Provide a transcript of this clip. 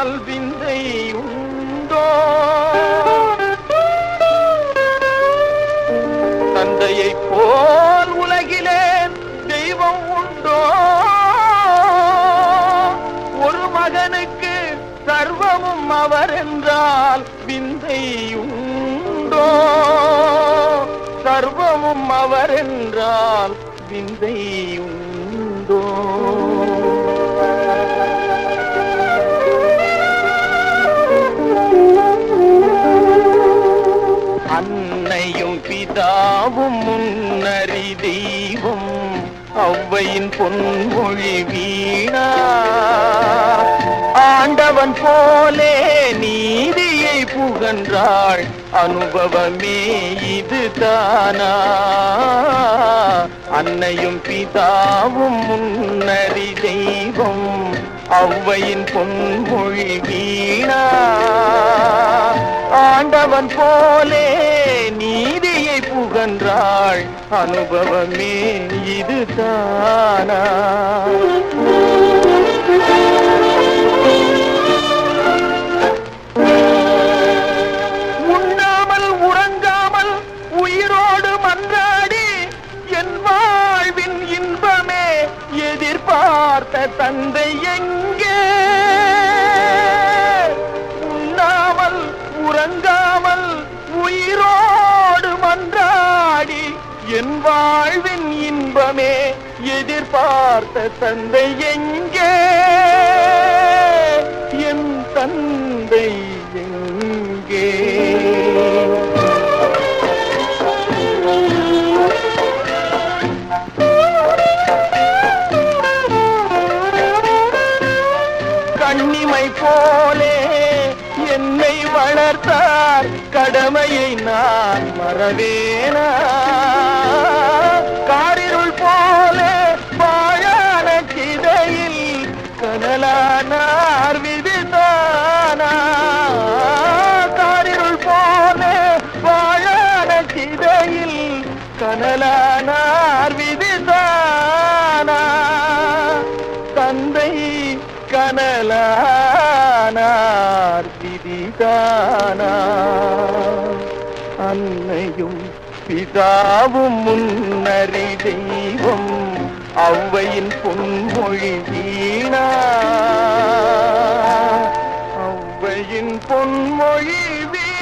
என்றால் விந்தை உண்டோ? தந்தையை போல் உலகிலே தெய்வம் உண்டோ? ஒரு மகனுக்கு சர்வமும் அவர் என்றால் விந்தை உண்டோ? சர்வமும் அவர் என்றால் விந்தை உண்டோ? அன்னையும் பிதாவும் முன்னறி தெய்வம் ஔவையின் பொன்மொழி வீணா. ஆண்டவன் போலே நீதியை புகன்றாள் அனுபவமே இதுதானா? அன்னையும் பிதாவும் முன்னறி தெய்வம் ஔவையின் பொன்மொழி வீணா. ஆண்டவன் போலே நீதியை புகன்றாள் அனுபவமே இதுதானா? உண்ணாமல் உறங்காமல் உயிரோடு மன்றாடி என் வாழ்வின் இன்பமே எதிர்பார்த்த தந்தை எங்கே? உண்ணாமல் உறங்காமல் உயிரோடு மன்றாடி என் வாழ்வின் இன்பமே எதிர்பார்த்த தந்தை எங்கே? என் தந்தை எங்கே? கண்ணிமை போலே என்னை வளர்த்தார், கடமையை நான் மறவேனா? காரிருள் போலே வாழான சிதையில் கனலானார் விதிதானா? காரிருள் போலே வாழான சிதையில் கனலானார் விதிதானா? தந்தை கனலானார் விதிதானா? அன்னையும் பிதாவும் முன்னறி தெய்வம் ஔவையின் பொன்மொழி வீணா. ஔவையின் பொன்மொழி வீணா.